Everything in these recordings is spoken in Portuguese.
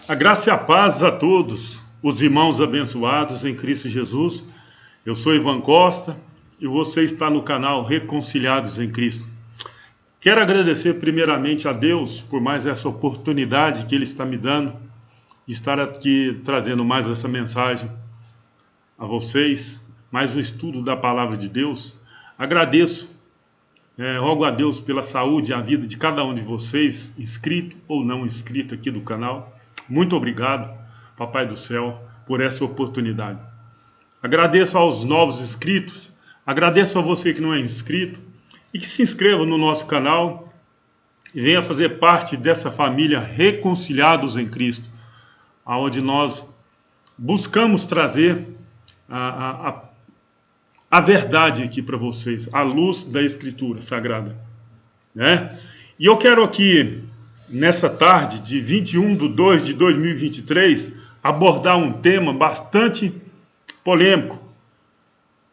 A graça e a paz a todos, os irmãos abençoados em Cristo Jesus. Eu sou Ivan Costa e você está no canal Reconciliados em Cristo. Quero agradecer primeiramente a Deus por mais essa oportunidade que Ele está me dando de estar aqui trazendo mais essa mensagem a vocês, mais um estudo da Palavra de Deus. Agradeço, rogo a Deus pela saúde e a vida de cada um de vocês, inscrito ou não inscrito aqui do canal. Muito obrigado, Papai do Céu, por essa oportunidade. Agradeço aos novos inscritos, agradeço a você que não é inscrito e que se inscreva no nosso canal e venha fazer parte dessa família Reconciliados em Cristo, onde nós buscamos trazer a verdade aqui para vocês, a luz da Escritura Sagrada, né? E eu quero aqui, nessa tarde de 21/2/2023, abordar um tema bastante polêmico,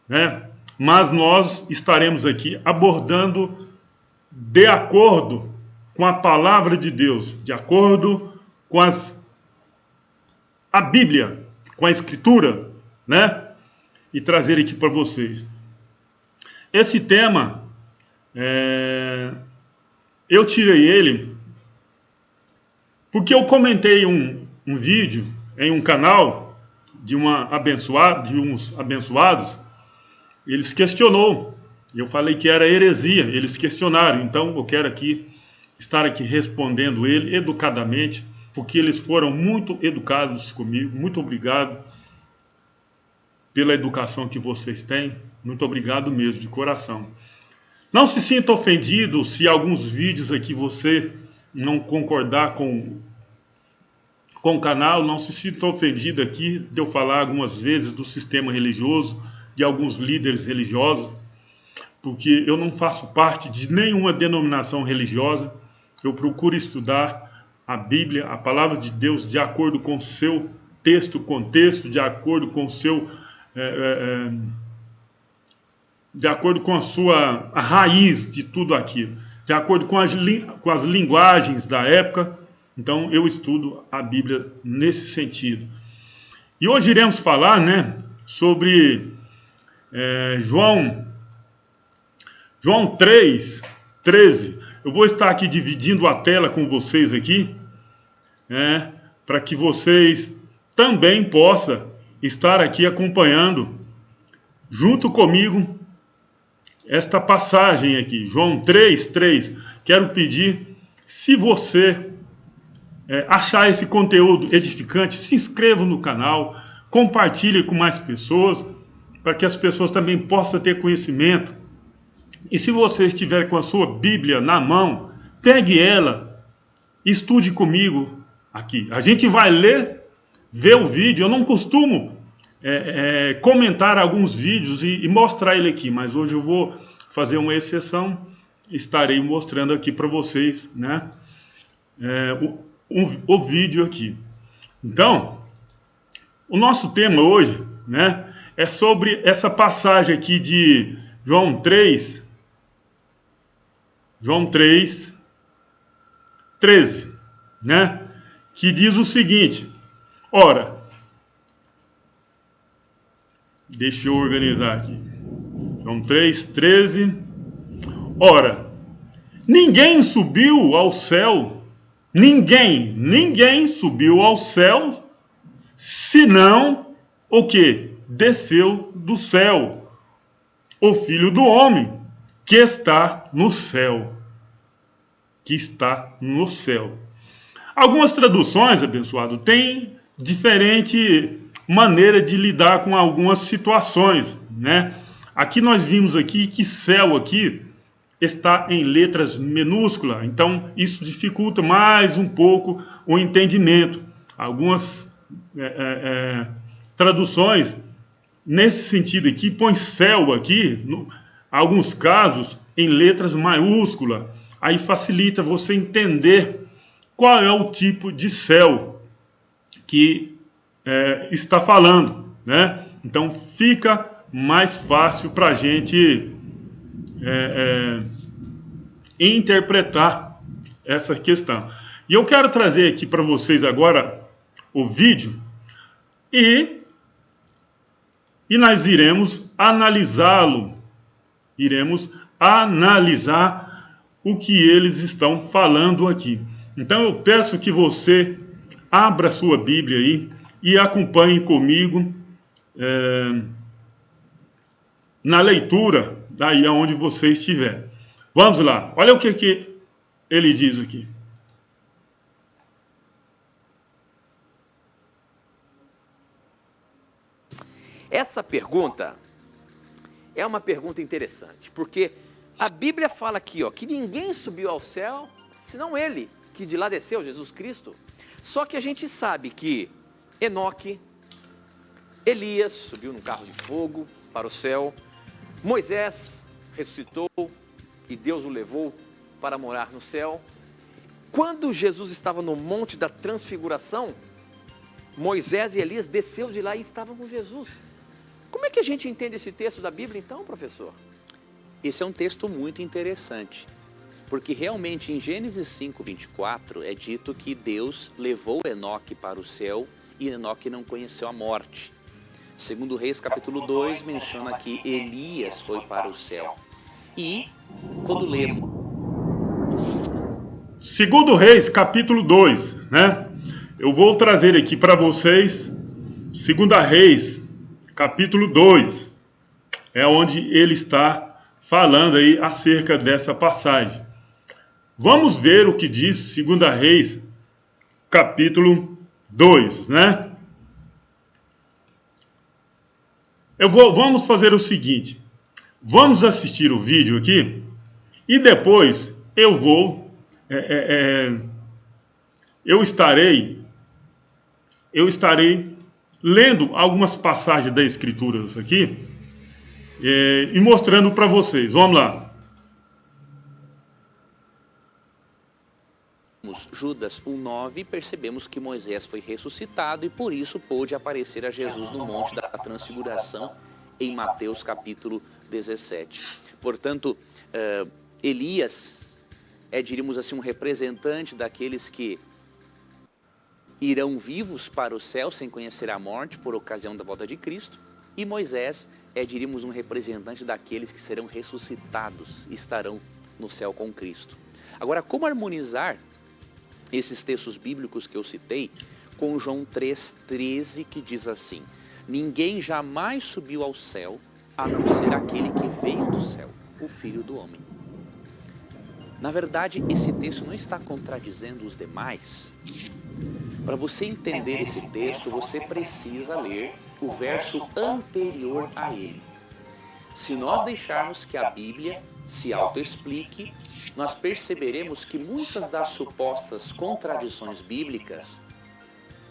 né? Mas nós estaremos aqui abordando de acordo com a palavra de Deus, de acordo com a Bíblia, com a Escritura, né? E trazer aqui para vocês. Esse tema, eu tirei ele porque eu comentei um vídeo em um canal de uns abençoados. Eles questionou. Eu falei que era heresia. Eles questionaram. Então eu quero estar aqui respondendo ele educadamente, porque eles foram muito educados comigo. Muito obrigado pela educação que vocês têm. Muito obrigado mesmo, de coração. Não se sinta ofendido se alguns vídeos aqui você não concordar com o canal. Não se sinta ofendido aqui de eu falar algumas vezes do sistema religioso, de alguns líderes religiosos, porque eu não faço parte de nenhuma denominação religiosa. Eu procuro estudar a Bíblia, a palavra de Deus, de acordo com o seu contexto, de acordo com o seu de acordo com a raiz de tudo aquilo, de acordo com as linguagens da época. Então eu estudo a Bíblia nesse sentido. E hoje iremos falar, né, sobre João 3:13. Eu vou estar aqui dividindo a tela com vocês aqui, para que vocês também possam estar aqui acompanhando junto comigo esta passagem aqui, João 3:3. Quero pedir, se você achar esse conteúdo edificante, se inscreva no canal, compartilhe com mais pessoas, para que as pessoas também possam ter conhecimento. E se você estiver com a sua Bíblia na mão, pegue ela, estude comigo aqui. A gente vai ler, ver o vídeo. Eu não costumo comentar alguns vídeos e mostrar ele aqui, mas hoje eu vou fazer uma exceção. Estarei mostrando aqui para vocês, né, o vídeo aqui. Então, o nosso tema hoje, né, é sobre essa passagem aqui de João 3:13, né, que diz o seguinte. Ora, deixa eu organizar aqui. João 3:13. Ora, ninguém subiu ao céu, ninguém subiu ao céu, senão o que? Desceu do céu, o Filho do Homem, que está no céu. Que está no céu. Algumas traduções, abençoado, têm diferente maneira de lidar com algumas situações, né? Aqui nós vimos aqui que céu aqui está em letras minúsculas, então isso dificulta mais um pouco o entendimento. Algumas traduções nesse sentido aqui põe céu aqui, alguns casos em letras maiúsculas. Aí facilita você entender qual é o tipo de céu que está falando, né? Então fica mais fácil para a gente interpretar essa questão. E eu quero trazer aqui para vocês agora o vídeo e nós iremos analisá-lo. Iremos analisar o que eles estão falando aqui. Então eu peço que você abra a sua Bíblia aí e acompanhe comigo na leitura, daí aonde você estiver. Vamos lá, olha o que ele diz aqui. Essa pergunta é uma pergunta interessante, porque a Bíblia fala aqui, ó, que ninguém subiu ao céu, senão ele, que de lá desceu, Jesus Cristo. Só que a gente sabe que Enoque, Elias subiu num carro de fogo para o céu, Moisés ressuscitou e Deus o levou para morar no céu. Quando Jesus estava no Monte da Transfiguração, Moisés e Elias desceram de lá e estavam com Jesus. Como é que a gente entende esse texto da Bíblia então, professor? Esse é um texto muito interessante, porque realmente em Gênesis 5:24 é dito que Deus levou Enoque para o céu e Enoque não conheceu a morte. Segundo Reis capítulo 2 menciona que Elias foi para o céu. E quando lemos Segundo Reis capítulo 2, né? Eu vou trazer aqui para vocês Segunda Reis capítulo 2, é onde ele está falando aí acerca dessa passagem. Vamos ver o que diz Segunda Reis capítulo 2, né? Vamos fazer o seguinte, vamos assistir o vídeo aqui e depois eu estarei lendo algumas passagens das Escrituras aqui e mostrando para vocês. Vamos lá. Judas 1:9, percebemos que Moisés foi ressuscitado e por isso pôde aparecer a Jesus no Monte da Transfiguração em Mateus capítulo 17. Portanto, Elias diríamos assim, um representante daqueles que irão vivos para o céu sem conhecer a morte por ocasião da volta de Cristo. E Moisés diríamos, um representante daqueles que serão ressuscitados e estarão no céu com Cristo. Agora, como harmonizar esses textos bíblicos que eu citei com João 3,13, que diz assim: ninguém jamais subiu ao céu, a não ser aquele que veio do céu, o Filho do Homem. Na verdade, esse texto não está contradizendo os demais. Para você entender esse texto, você precisa ler o verso anterior a ele. Se nós deixarmos que a Bíblia se autoexplique, nós perceberemos que muitas das supostas contradições bíblicas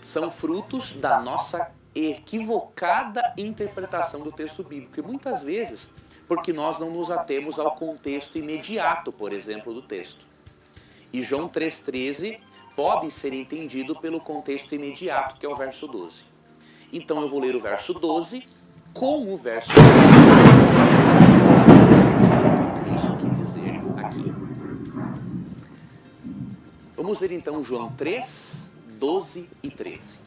são frutos da nossa equivocada interpretação do texto bíblico. E muitas vezes, porque nós não nos atemos ao contexto imediato, por exemplo, do texto. E João 3,13 pode ser entendido pelo contexto imediato, que é o verso 12. Então eu vou ler o verso 12 com o verso 13. O que isso quis dizer aqui. Vamos ler então João 3, 12 e 13.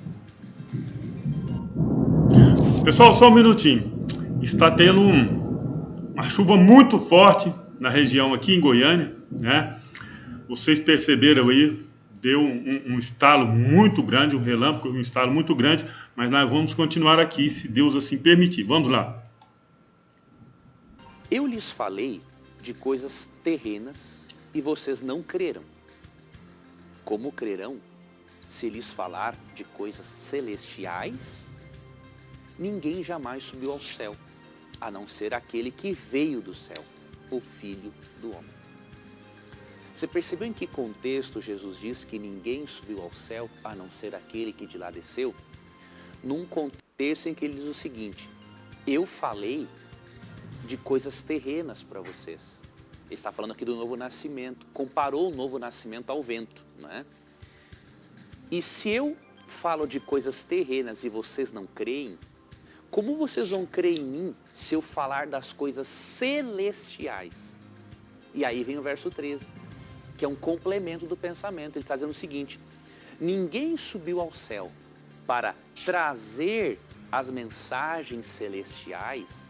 Pessoal, só um minutinho. Está tendo uma chuva muito forte na região aqui em Goiânia, né? Vocês perceberam aí, deu um estalo muito grande, um relâmpago, um estalo muito grande, mas nós vamos continuar aqui, se Deus assim permitir. Vamos lá. Eu lhes falei de coisas terrenas e vocês não creram. Como crerão se lhes falar de coisas celestiais? Ninguém jamais subiu ao céu, a não ser aquele que veio do céu, o Filho do Homem. Você percebeu em que contexto Jesus diz que ninguém subiu ao céu, a não ser aquele que de lá desceu? Num contexto em que ele diz o seguinte: eu falei de coisas terrenas para vocês. Ele está falando aqui do novo nascimento, comparou o novo nascimento ao vento, né? E se eu falo de coisas terrenas e vocês não creem, como vocês vão crer em mim se eu falar das coisas celestiais? E aí vem o verso 13, que é um complemento do pensamento. Ele está dizendo o seguinte: ninguém subiu ao céu, para trazer as mensagens celestiais,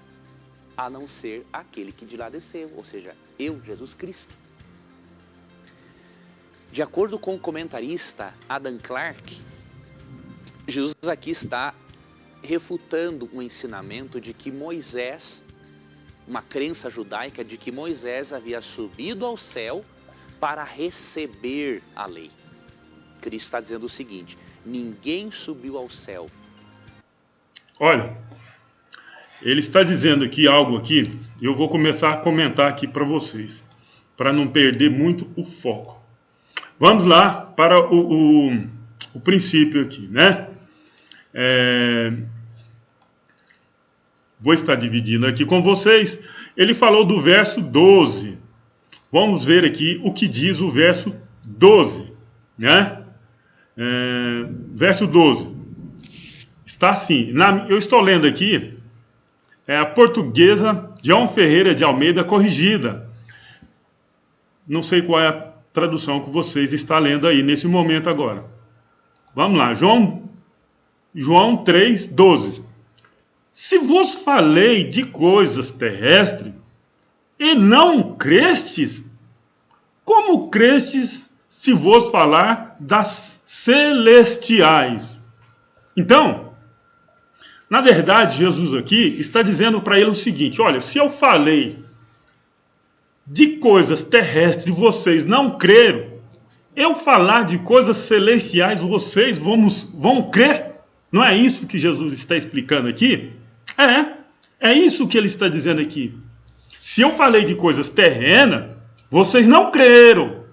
a não ser aquele que de lá desceu, ou seja, eu, Jesus Cristo. De acordo com o comentarista Adam Clarke, Jesus aqui está refutando um ensinamento de que Moisés, uma crença judaica de que Moisés havia subido ao céu para receber a lei. Cristo está dizendo o seguinte: ninguém subiu ao céu. Olha, ele está dizendo aqui algo aqui, eu vou começar a comentar aqui para vocês, para não perder muito o foco. Vamos lá para o princípio aqui, né? Vou estar dividindo aqui com vocês. Ele falou do verso 12. Vamos ver aqui o que diz o verso 12, né? Verso 12. Está assim, eu estou lendo aqui, a portuguesa João Ferreira de Almeida corrigida. Não sei qual é a tradução que vocês estão lendo aí nesse momento agora. Vamos lá, João 3:12. Se vos falei de coisas terrestres e não crestes, como crestes se vos falar das celestiais? Então, na verdade, Jesus aqui está dizendo para ele o seguinte: olha, se eu falei de coisas terrestres e vocês não creram, eu falar de coisas celestiais, vocês vão crer? Não é isso que Jesus está explicando aqui? É isso que ele está dizendo aqui. Se eu falei de coisas terrenas, vocês não creram.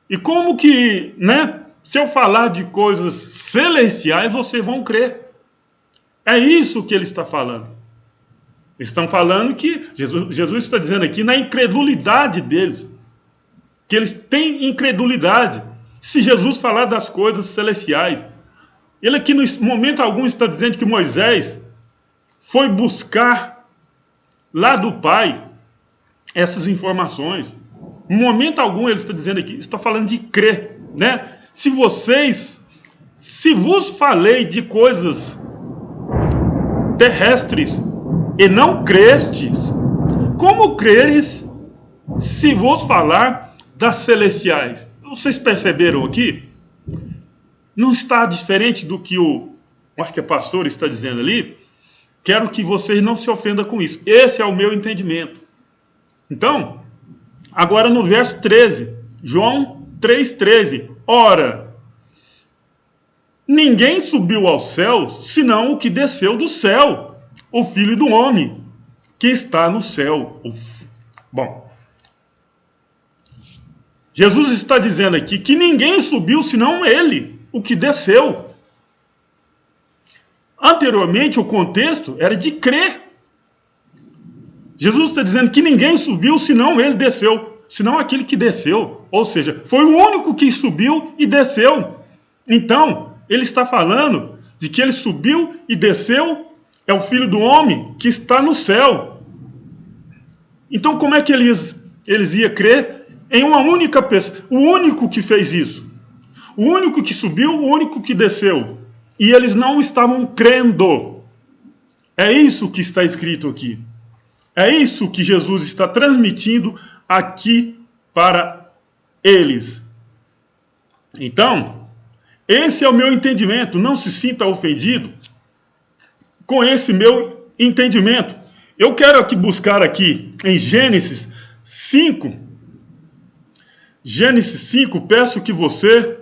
E como que, né? Se eu falar de coisas celestiais, vocês vão crer. É isso que ele está falando. Eles estão falando que Jesus está dizendo aqui na incredulidade deles. Que eles têm incredulidade. Se Jesus falar das coisas celestiais. Ele aqui, no momento algum, está dizendo que Moisés foi buscar lá do Pai essas informações. Em momento algum ele está dizendo aqui, está falando de crer, né? Se vos falei de coisas terrestres e não crestes, como creres se vos falar das celestiais? Vocês perceberam aqui? Não está diferente do que acho que o pastor está dizendo ali. Quero que vocês não se ofendam com isso. Esse é o meu entendimento. Então, agora no verso 13, João 3,13. Ora, ninguém subiu aos céus, senão o que desceu do céu, o Filho do Homem, que está no céu. Bom, Jesus está dizendo aqui que ninguém subiu, senão ele, o que desceu. Anteriormente, o contexto era de crer. Jesus está dizendo que ninguém subiu, senão ele desceu. Senão aquele que desceu. Ou seja, foi o único que subiu e desceu. Então, ele está falando de que ele subiu e desceu, é o Filho do Homem que está no céu. Então, como é que eles iam crer em uma única pessoa? O único que fez isso. O único que subiu, o único que desceu. E eles não estavam crendo. É isso que está escrito aqui. É isso que Jesus está transmitindo aqui para eles. Então, esse é o meu entendimento. Não se sinta ofendido com esse meu entendimento. Eu quero aqui buscar aqui em Gênesis 5. Gênesis 5, peço que você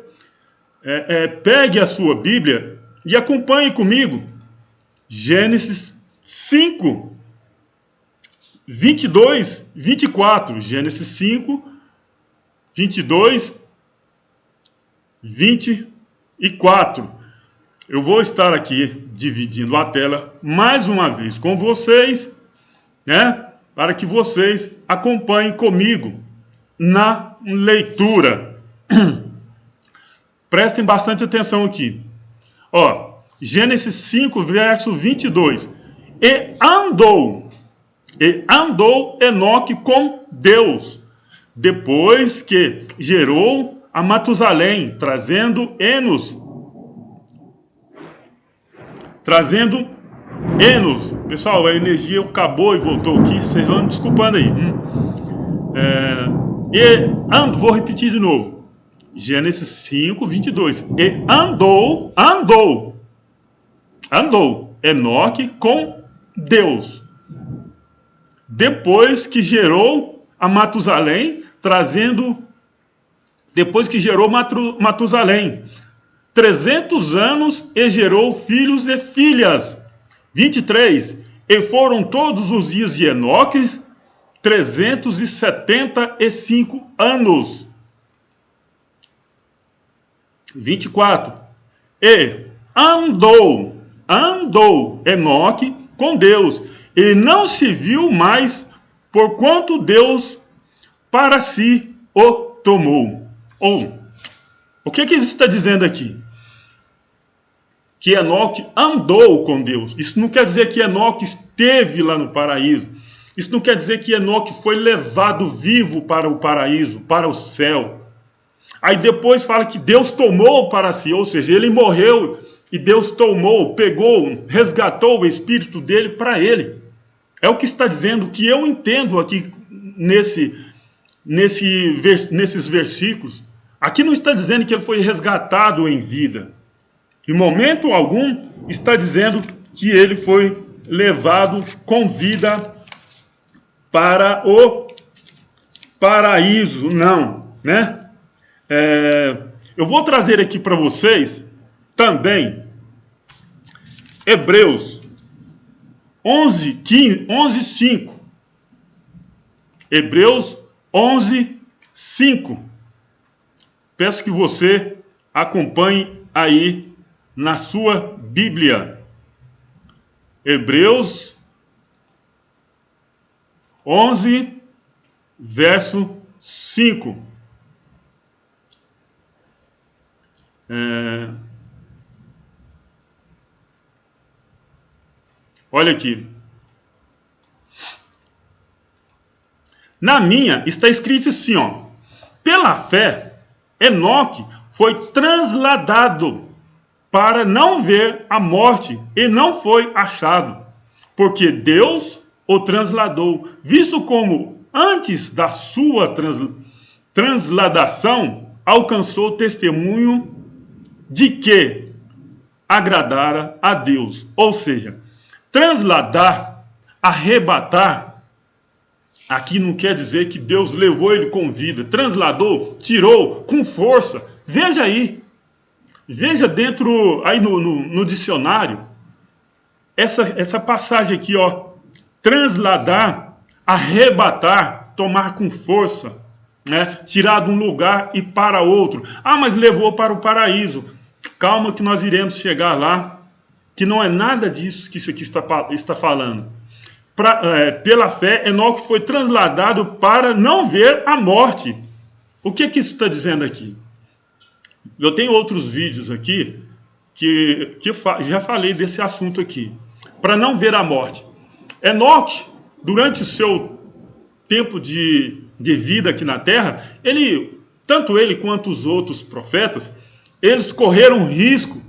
pegue a sua Bíblia e acompanhe comigo. Gênesis 5, 22, 24. Gênesis 5, 22, 24. Eu vou estar aqui dividindo a tela mais uma vez com vocês, né? Para que vocês acompanhem comigo na leitura. Prestem bastante atenção aqui. Ó, Gênesis 5, verso 22. E andou Enoque com Deus, depois que gerou a Matusalém, trazendo Enos trazendo Enos. Pessoal, a energia acabou e voltou aqui, vocês vão me desculpando aí. Vou repetir de novo. Gênesis 5, 22. E andou Enoque com Deus, depois que gerou a Matusalém, depois que gerou Matusalém, 300 anos e gerou filhos e filhas. 23. E foram todos os dias de Enoque 375 anos. 24. E andou Enoque com Deus, e não se viu mais, porquanto Deus para si o tomou. O que isso está dizendo aqui? Que Enoque andou com Deus. Isso não quer dizer que Enoque esteve lá no paraíso. Isso não quer dizer que Enoque foi levado vivo para o paraíso, para o céu. Aí depois fala que Deus tomou para si, ou seja, ele morreu e Deus tomou, pegou, resgatou o espírito dele para ele. É o que está dizendo, que eu entendo aqui nesses versículos. Aqui não está dizendo que ele foi resgatado em vida. Em momento algum está dizendo que ele foi levado com vida para o paraíso. Não, né? Eu vou trazer aqui para vocês também Hebreus 11:5. Hebreus 11:5. Peço que você acompanhe aí na sua Bíblia. Hebreus 11, verso 5. Olha aqui. Na minha está escrito assim, ó. Pela fé, Enoque foi transladado para não ver a morte e não foi achado, porque Deus o transladou, visto como antes da sua transladação alcançou testemunho de que agradara a Deus. Ou seja, transladar, arrebatar, aqui não quer dizer que Deus levou ele com vida. Transladou, tirou com força. Veja aí. Veja dentro, aí no dicionário, essa passagem aqui, ó. Transladar, arrebatar, tomar com força, né? Tirar de um lugar e para outro. Ah, mas levou para o paraíso. Calma que nós iremos chegar lá, que não é nada disso que isso aqui está falando. Pela fé, Enoque foi transladado para não ver a morte. O que isso está dizendo aqui? Eu tenho outros vídeos aqui que já falei desse assunto aqui. Para não ver a morte. Enoque, durante o seu tempo de vida aqui na terra, tanto ele quanto os outros profetas, eles correram risco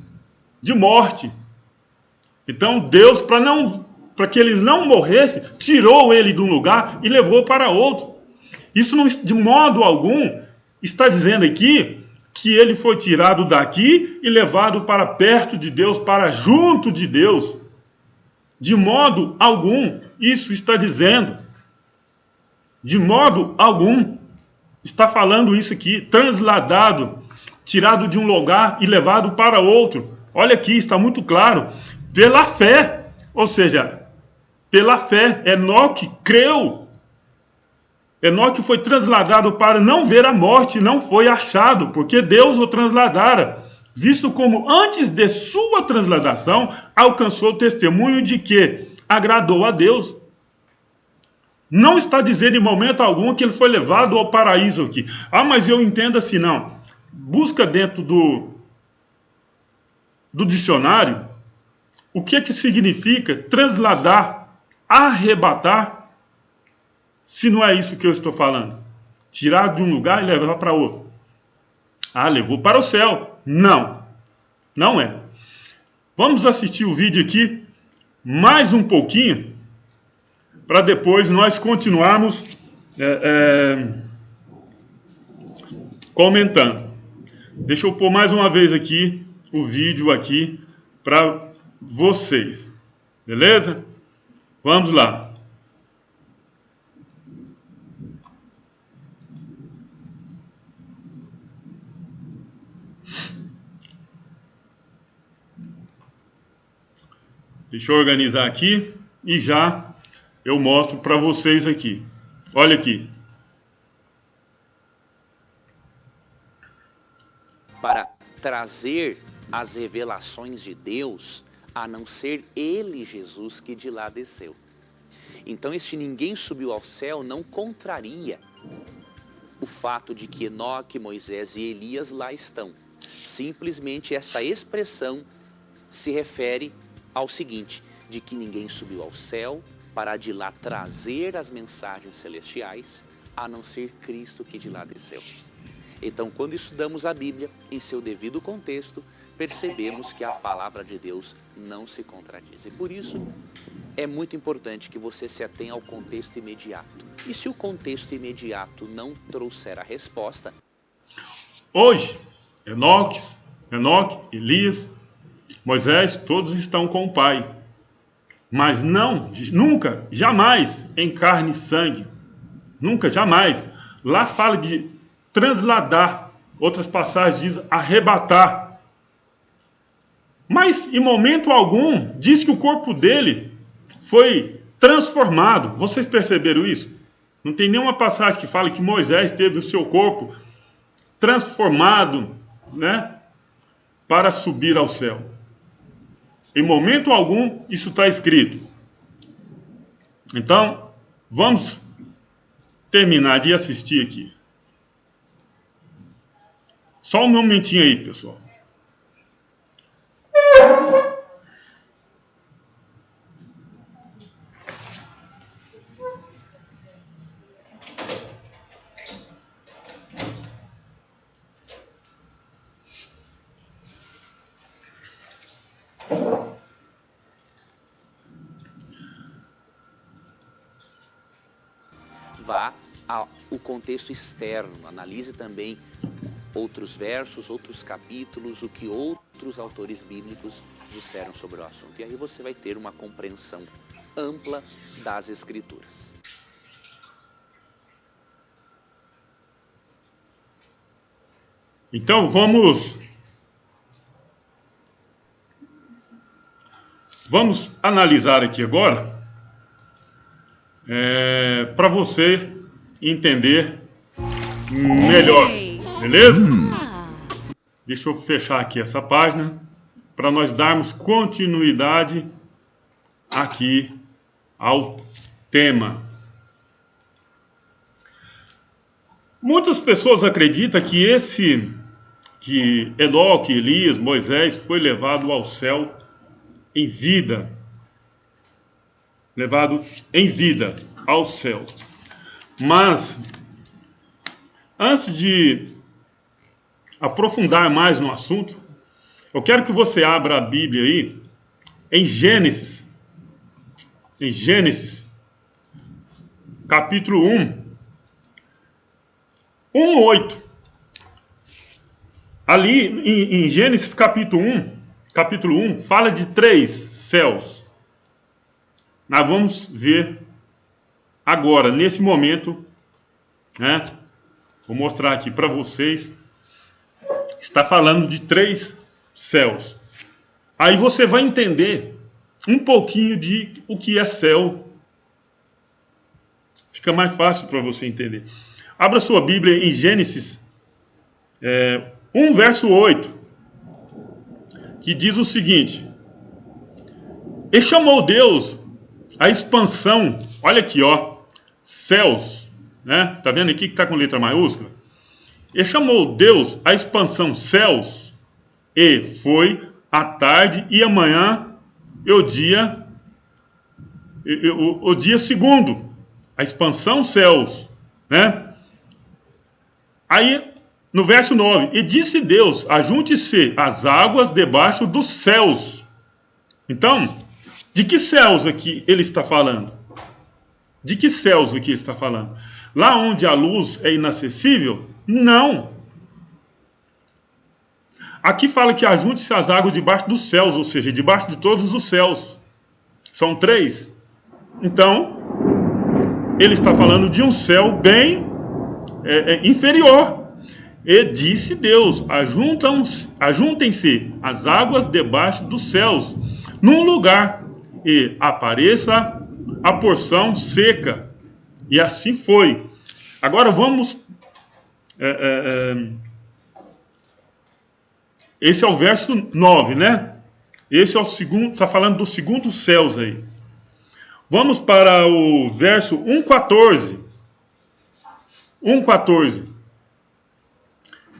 de morte. Então Deus, para que eles não morressem, tirou ele de um lugar e levou para outro. Isso não, de modo algum, está dizendo aqui que ele foi tirado daqui e levado para perto de Deus, para junto de Deus. De modo algum, isso está dizendo. De modo algum, está falando isso aqui, transladado, tirado de um lugar e levado para outro. Olha aqui, está muito claro. Pela fé, ou seja, pela fé, Enoque creu. Enoque foi transladado para não ver a morte, não foi achado, porque Deus o transladara, visto como antes de sua transladação alcançou o testemunho de que agradou a Deus. Não está dizendo em momento algum que ele foi levado ao paraíso aqui. Ah, mas eu entendo assim, não. Busca dentro do dicionário o que significa transladar, arrebatar, se não é isso que eu estou falando. Tirar de um lugar e levar para outro. Ah, levou para o céu. Não. Não é. Vamos assistir o vídeo aqui mais um pouquinho, para depois nós continuarmos comentando. Deixa eu pôr mais uma vez aqui o vídeo aqui para vocês. Beleza? Vamos lá. Deixa eu organizar aqui e já eu mostro para vocês aqui. Olha aqui. Para trazer as revelações de Deus, a não ser Ele, Jesus, que de lá desceu. Então, este ninguém subiu ao céu não contraria o fato de que Enoque, Moisés e Elias lá estão. Simplesmente essa expressão se refere ao seguinte, de que ninguém subiu ao céu para de lá trazer as mensagens celestiais, a não ser Cristo que de lá desceu. Então, quando estudamos a Bíblia em seu devido contexto, percebemos que a palavra de Deus não se contradiz. E por isso, é muito importante que você se atenha ao contexto imediato. E se o contexto imediato não trouxer a resposta... Hoje, Enoque, Elias, Moisés, todos estão com o Pai. Mas não, nunca, jamais em carne e sangue. Nunca, jamais. Lá fala de transladar. Outras passagens dizem arrebatar. Mas em momento algum diz que o corpo dele foi transformado. Vocês perceberam isso? Não tem nenhuma passagem que fale que Moisés teve o seu corpo transformado, né, para subir ao céu. Em momento algum isso está escrito. Então, vamos terminar de assistir aqui. Só um momentinho aí, pessoal. Vá ao contexto externo, analise também outros versos, outros capítulos, o que outros autores bíblicos disseram sobre o assunto. E aí você vai ter uma compreensão ampla das Escrituras. Então vamos analisar aqui agora, para você entender melhor, beleza? Deixa eu fechar aqui essa página para nós darmos continuidade aqui ao tema. Muitas pessoas acreditam que Enoque, Elias, Moisés foi levado ao céu em vida. Levado em vida ao céu. Mas, antes de aprofundar mais no assunto, eu quero que você abra a Bíblia aí em Gênesis. Em Gênesis, capítulo 1. 1:8. Ali em Gênesis capítulo 1, fala de 3 céus. Nós vamos ver agora, nesse momento, né? Vou mostrar aqui para vocês. Está falando de 3 céus. Aí você vai entender um pouquinho de o que é céu. Fica mais fácil para você entender. Abra sua Bíblia em Gênesis 1, verso 8, que diz o seguinte: e chamou Deus a expansão, olha aqui, ó, céus, né? Tá vendo aqui que tá com letra maiúscula? E chamou Deus a expansão céus, e foi a tarde e a manhã e o dia segundo, a expansão céus, né? Aí, no verso 9, e disse Deus, ajunte-se as águas debaixo dos céus, Então, de que céus aqui ele está falando? De que céus aqui ele está falando? Lá onde a luz é inacessível? Não. Aqui fala que ajunte-se as águas debaixo dos céus, ou seja, debaixo de todos os céus. São 3. Então, ele está falando de um céu bem inferior. E disse Deus, ajuntem-se as águas debaixo dos céus, num lugar, e apareça a porção seca. E assim foi. Agora vamos... esse é o verso 9, né? Esse é o segundo, está falando dos segundos céus aí. Vamos para o verso 1,14. 1,14.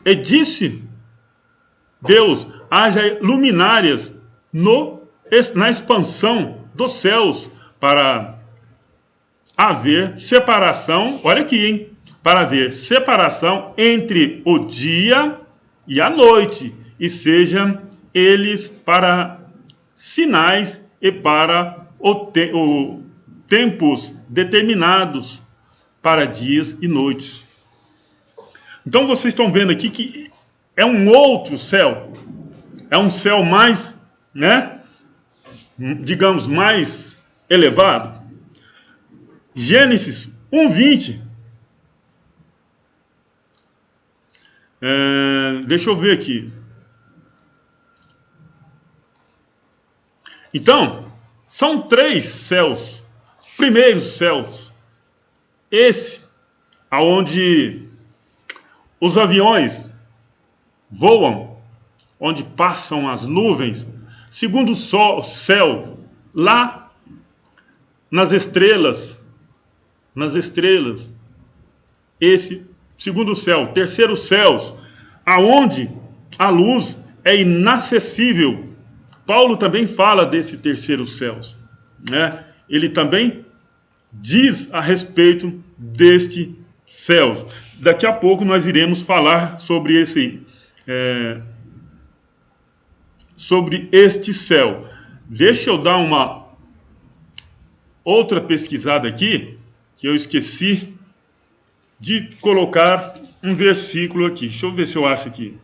E disse Deus, haja luminárias na expansão dos céus, para haver separação, olha aqui, hein? Para haver separação entre o dia e a noite, e sejam eles para sinais e para tempos determinados, para dias e noites. Então vocês estão vendo aqui que é um outro céu. É um céu mais, né? Digamos, mais elevado. Gênesis 1:20. Deixa eu ver aqui. Então, são 3 céus. Primeiros céus. Esse, aonde os aviões voam, onde passam as nuvens. Segundo céu, lá nas estrelas. Esse segundo céu. Terceiro céus, aonde a luz é inacessível. Paulo também fala desse terceiro céu, né? Ele também diz a respeito deste céu. Daqui a pouco nós iremos falar sobre este céu. Deixa eu dar uma outra pesquisada aqui, que eu esqueci de colocar um versículo aqui. Deixa eu ver se eu acho aqui.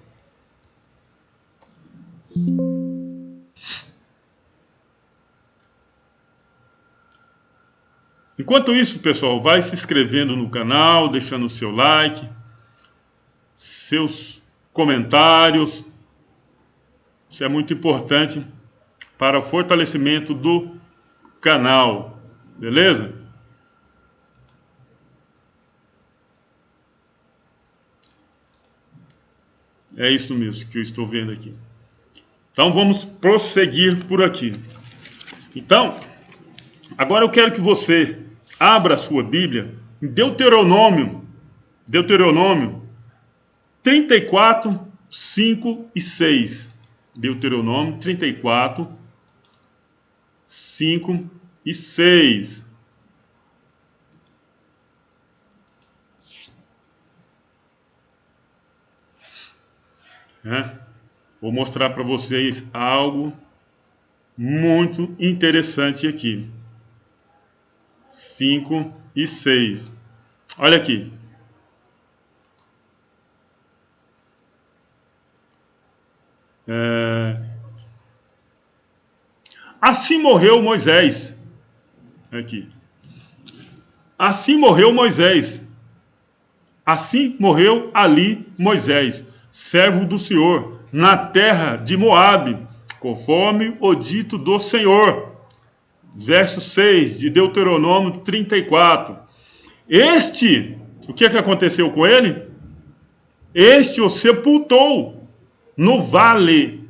Enquanto isso, pessoal, vai se inscrevendo no canal, deixando o seu like, seus comentários. Isso é muito importante para o fortalecimento do canal, beleza? É isso mesmo que eu estou vendo aqui. Então vamos prosseguir por aqui. Então, agora eu quero que você abra a sua Bíblia em Deuteronômio 34, 5 e 6. Deuteronômio 34, 5 e 6. Vou mostrar para vocês algo muito interessante aqui. 5 e 6. Olha aqui. Assim morreu Moisés. Aqui. Assim morreu Moisés. Assim morreu ali Moisés, servo do Senhor, na terra de Moabe, conforme o dito do Senhor. Verso 6 de Deuteronômio 34. O que aconteceu com ele? Este o sepultou no vale,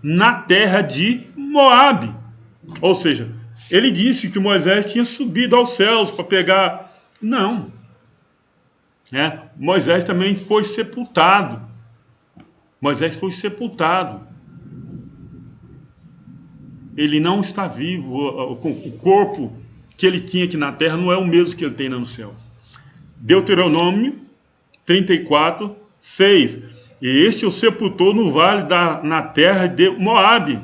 na terra de Moabe. Ou seja, ele disse que Moisés tinha subido aos céus para pegar. Não. Moisés também foi sepultado. Moisés foi sepultado. Ele não está vivo. O corpo que ele tinha aqui na terra não é o mesmo que ele tem no céu. Deuteronômio 34, 6. E este o sepultou no vale na terra de Moabe,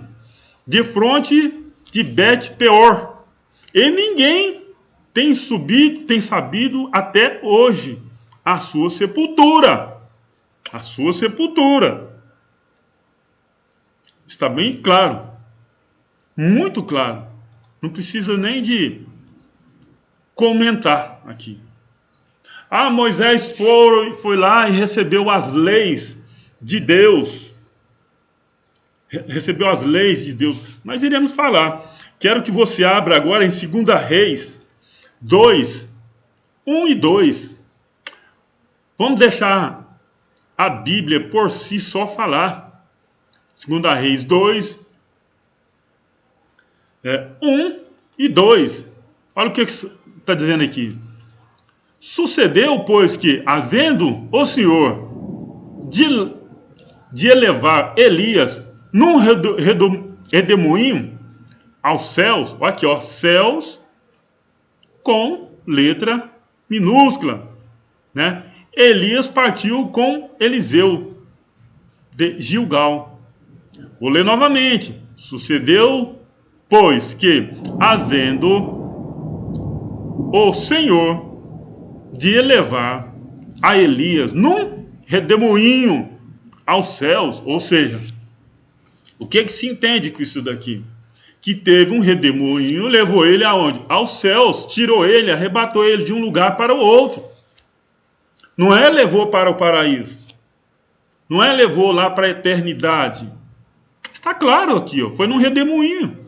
de frente de Bet-peor. E ninguém tem sabido até hoje a sua sepultura. A sua sepultura. Está bem claro. Muito claro. Não precisa nem de comentar aqui. Moisés foi lá e recebeu as leis de Deus. Recebeu as leis de Deus. Mas iremos falar. Quero que você abra agora em 2 Reis 2, 1 e 2. Vamos deixar a Bíblia por si só falar. 2 Reis 2, 1 e 2. Olha o que está dizendo aqui. Sucedeu, pois, que, havendo o Senhor de elevar Elias num redemoinho aos céus, olha aqui, ó, céus com letra minúscula, né? Elias partiu com Eliseu de Gilgal. Vou ler novamente. Sucedeu, pois, que, havendo o Senhor de elevar a Elias num redemoinho aos céus, ou seja, o que se entende com isso daqui? Que teve um redemoinho, levou ele aonde? Aos céus, tirou ele, arrebatou ele de um lugar para o outro. Não é levou para o paraíso. Não é levou lá para a eternidade. Está claro aqui, ó, foi num redemoinho.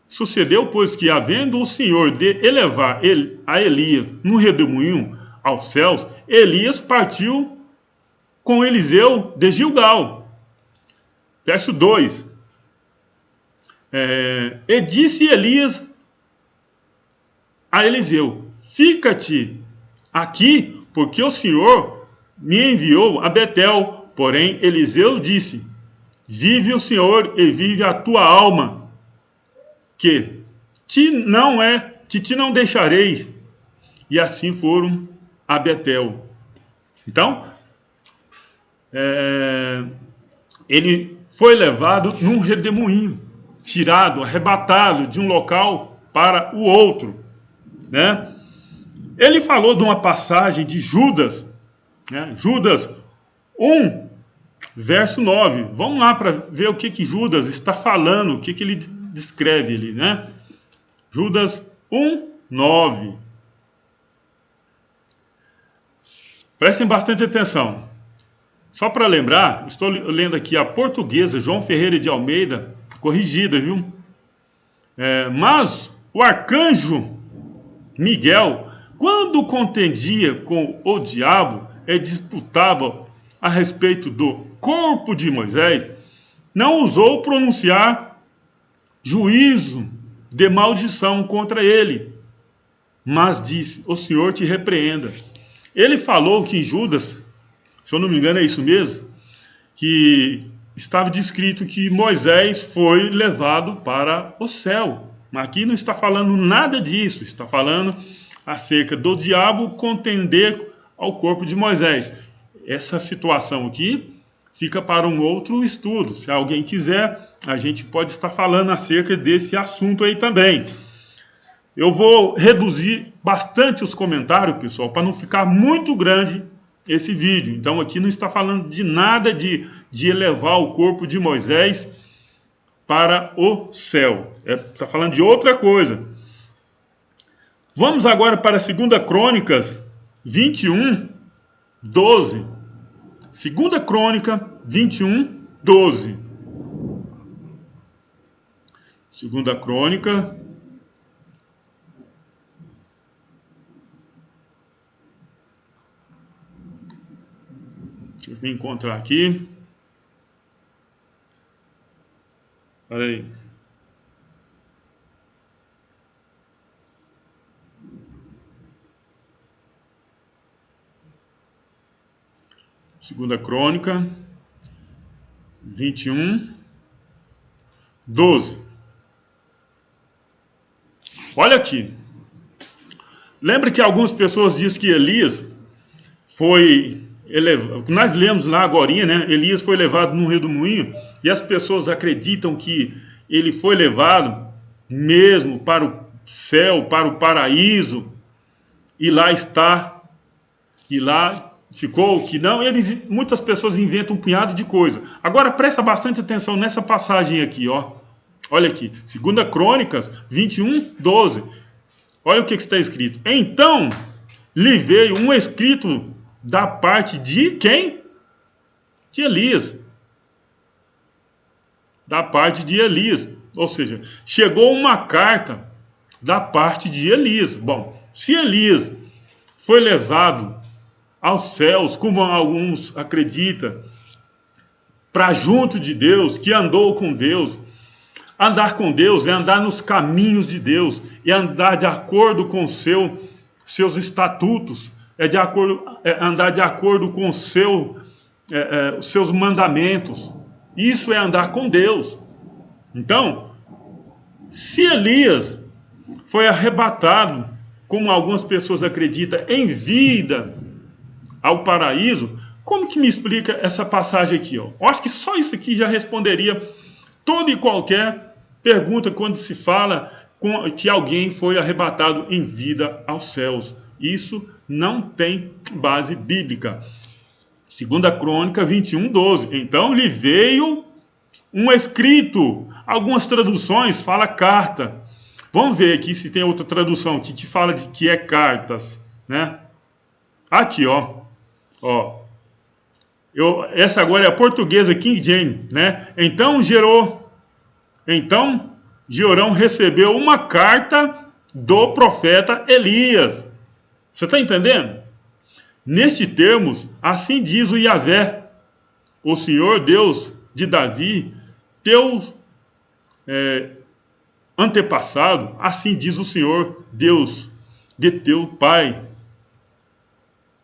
Sucedeu, pois, que, havendo o Senhor de elevar a Elias num redemoinho aos céus, Elias partiu com Eliseu de Gilgal. Verso 2. E disse Elias a Eliseu: fica-te aqui, porque o Senhor me enviou a Betel. Porém, Eliseu disse: vive o Senhor e vive a tua alma, que te não deixarei. E assim foram a Betel. Então, ele foi levado num redemoinho, tirado, arrebatado de um local para o outro, né? Ele falou de uma passagem de Judas, né? Judas 1, verso 9. Vamos lá para ver o que Judas está falando, o que ele descreve ali, né? Judas 1, 9. Prestem bastante atenção. Só para lembrar, estou lendo aqui a portuguesa João Ferreira de Almeida, corrigida, viu? Mas o arcanjo Miguel, quando contendia com o diabo e disputava a respeito do corpo de Moisés, não ousou pronunciar juízo de maldição contra ele, mas disse: o Senhor te repreenda. Ele falou que em Judas, se eu não me engano é isso mesmo, que estava descrito que Moisés foi levado para o céu. Mas aqui não está falando nada disso, está falando acerca do diabo contender ao corpo de Moisés. Essa situação aqui fica para um outro estudo. Se alguém quiser, a gente pode estar falando acerca desse assunto aí também. Eu vou reduzir bastante os comentários, pessoal, para não ficar muito grande esse vídeo. Então aqui não está falando de nada de elevar o corpo de Moisés para o céu. Está falando de outra coisa. Vamos agora para 2 Crônicas 21, 12. 2 Crônica 21, 12. 2 Crônica. Deixa eu me encontrar aqui. Espera aí. Segunda Crônica 21, 12. Olha aqui. Lembra que algumas pessoas dizem que Elias foi nós lemos lá agorinha, né? Elias foi levado no redemoinho e as pessoas acreditam que ele foi levado mesmo para o céu, para o paraíso, e lá está, e lá ficou, que não, muitas pessoas inventam um punhado de coisa. Agora presta bastante atenção nessa passagem aqui, ó. Olha aqui, 2 Crônicas 21, 12. Olha o que está escrito. Então lhe veio um escrito da parte de quem? De Elias. Da parte de Elias. Ou seja, chegou uma carta da parte de Elias. Bom, se Elias foi levado aos céus, como alguns acreditam, para junto de Deus, que andou com Deus. Andar com Deus é andar nos caminhos de Deus, é andar de acordo com seus estatutos, é andar de acordo com os seus mandamentos. Isso é andar com Deus. Então, se Elias foi arrebatado, como algumas pessoas acreditam, em vida ao paraíso, como que me explica essa passagem aqui? Ó? Eu acho que só isso aqui já responderia toda e qualquer pergunta quando se fala que alguém foi arrebatado em vida aos céus. Isso não tem base bíblica. 2 Crônica 21, 12. Então lhe veio um escrito. Algumas traduções falam carta. Vamos ver aqui se tem outra tradução aqui que fala de que é cartas, né? Aqui, ó. Essa agora é a portuguesa King James, né? Então Jeorão recebeu uma carta do profeta Elias. Você está entendendo? Neste termos, assim diz o Yahvé, o Senhor Deus de Davi, teu antepassado, assim diz o Senhor Deus de teu pai,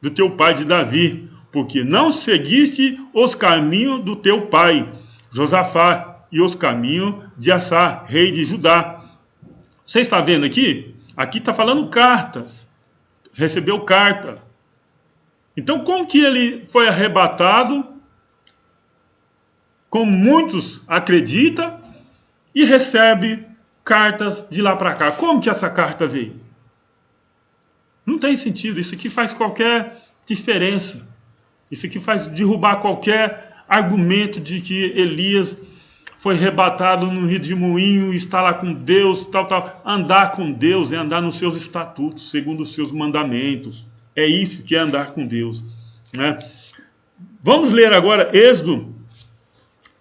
do teu pai de Davi, porque não seguiste os caminhos do teu pai, Josafá, e os caminhos de Assá, rei de Judá. Você está vendo aqui? Aqui está falando cartas. Recebeu carta. Então, como que ele foi arrebatado, como muitos acreditam, e recebe cartas de lá para cá? Como que essa carta veio? Não tem sentido. Isso aqui faz qualquer diferença. Isso aqui faz derrubar qualquer argumento de que Elias foi arrebatado no redemoinho, está lá com Deus, tal. Andar com Deus é andar nos seus estatutos, segundo os seus mandamentos. É isso que é andar com Deus, né? Vamos ler agora Êxodo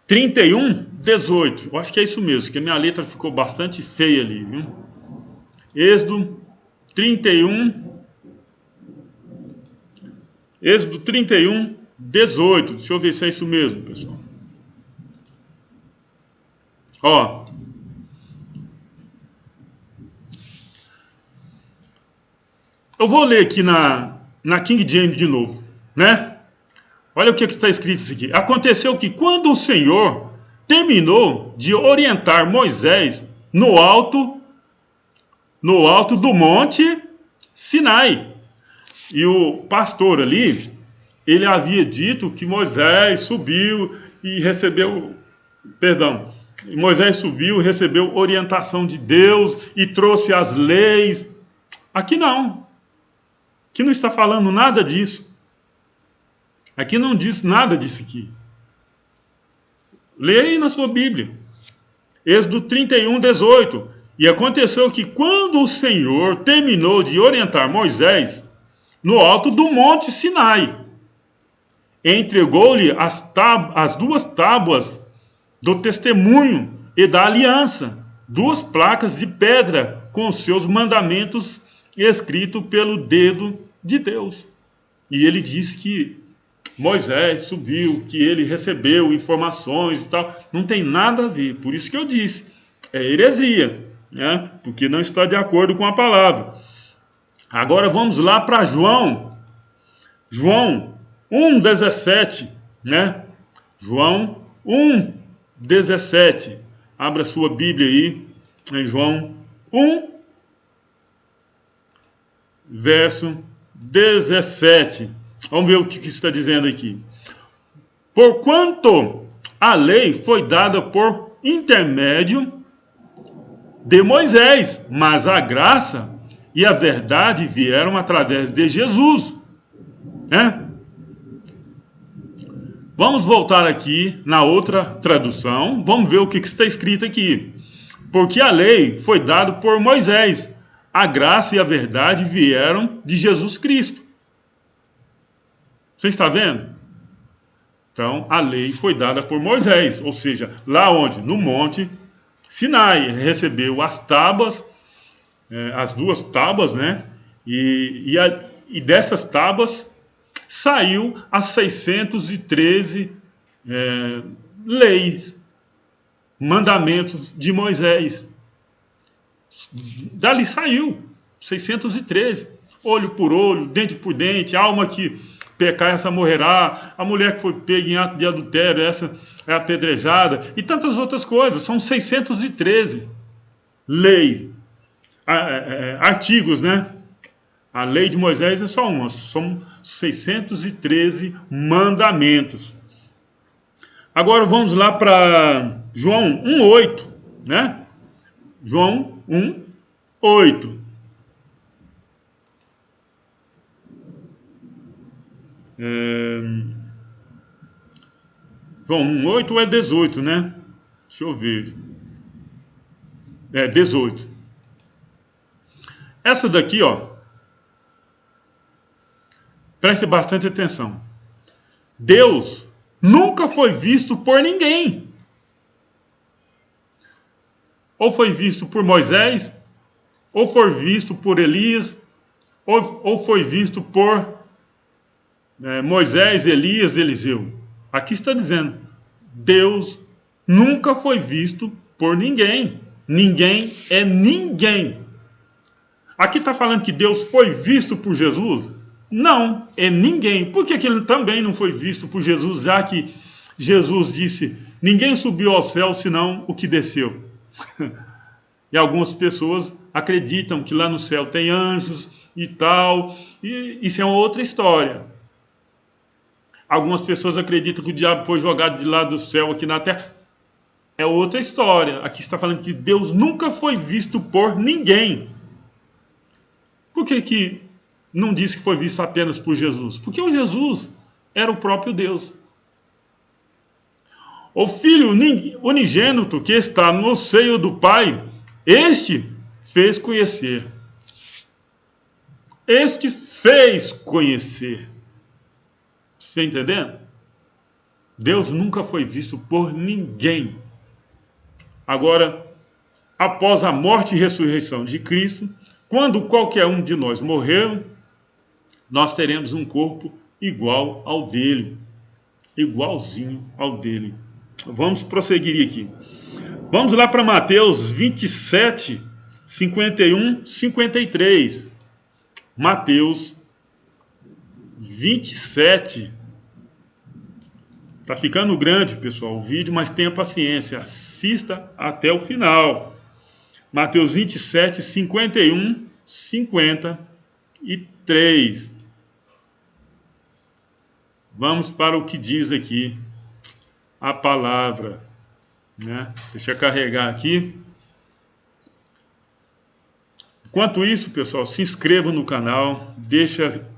31, 18. Eu acho que é isso mesmo, que a minha letra ficou bastante feia ali, viu? Êxodo 31, 18. Deixa eu ver se é isso mesmo, pessoal. Ó. Eu vou ler aqui na King James de novo, né? Olha o que está escrito isso aqui. Aconteceu que quando o Senhor terminou de orientar Moisés no alto do monte Sinai, e o pastor ali, ele havia dito que Moisés subiu e recebeu, Moisés subiu, recebeu orientação de Deus e trouxe as leis. Aqui não. Aqui não está falando nada disso. Aqui não diz nada disso aqui. Leia aí na sua Bíblia. Êxodo 31, 18. E aconteceu que quando o Senhor terminou de orientar Moisés no alto do monte Sinai, entregou-lhe as duas tábuas do testemunho e da aliança, 2 placas de pedra com os seus mandamentos escritos pelo dedo de Deus. E ele disse que Moisés subiu, que ele recebeu informações e tal. Não tem nada a ver. Por isso que eu disse, é heresia, né? Porque não está de acordo com a palavra. Agora vamos lá para João 1,17, né? João 1,17. Abra sua Bíblia aí, em João 1, verso 17. Vamos ver o que está dizendo aqui. Porquanto a lei foi dada por intermédio de Moisés, mas a graça e a verdade vieram através de Jesus, né? Vamos voltar aqui na outra tradução, vamos ver o que está escrito aqui. Porque a lei foi dada por Moisés, a graça e a verdade vieram de Jesus Cristo. Você está vendo? Então, a lei foi dada por Moisés, ou seja, lá onde? No Monte Sinai. Ele recebeu as tábuas, as 2 tábuas, né? E dessas tábuas saiu as 613 leis, mandamentos de Moisés. Dali saiu 613. Olho por olho, dente por dente, alma que pecar, essa morrerá. A mulher que foi pega em ato de adultério, essa é apedrejada. E tantas outras coisas. São 613 leis, artigos, né? A lei de Moisés é só uma. São 613 mandamentos. Agora vamos lá para João 1,8, né? João 1,8. João 1,8 ou é 18, né? Deixa eu ver. 18. Essa daqui, ó. Preste bastante atenção. Deus nunca foi visto por ninguém. Ou foi visto por Moisés, ou foi visto por Elias, ou foi visto por Moisés, Elias, Eliseu. Aqui está dizendo, Deus nunca foi visto por ninguém. Ninguém é ninguém. Aqui está falando que Deus foi visto por Jesus? Não, é ninguém. Por que ele também não foi visto por Jesus, já que Jesus disse, ninguém subiu ao céu senão o que desceu? E algumas pessoas acreditam que lá no céu tem anjos e tal, e isso é uma outra história. Algumas pessoas acreditam que o diabo foi jogado de lá do céu aqui na terra. É outra história. Aqui está falando que Deus nunca foi visto por ninguém. Por que não disse que foi visto apenas por Jesus? Porque o Jesus era o próprio Deus. O Filho unigênito que está no seio do Pai, este fez conhecer. Este fez conhecer. Você entendendo? Deus nunca foi visto por ninguém. Agora, após a morte e ressurreição de Cristo, quando qualquer um de nós morrer, nós teremos um corpo igual ao dele. Igualzinho ao dele. Vamos prosseguir aqui. Vamos lá para Mateus 27, 51, 53. Mateus 27. Tá ficando grande, pessoal, o vídeo, mas tenha paciência. Assista até o final. Mateus 27, 51, 53. Vamos para o que diz aqui a palavra, né? Deixa eu carregar aqui. Enquanto isso, pessoal, se inscreva no canal, deixa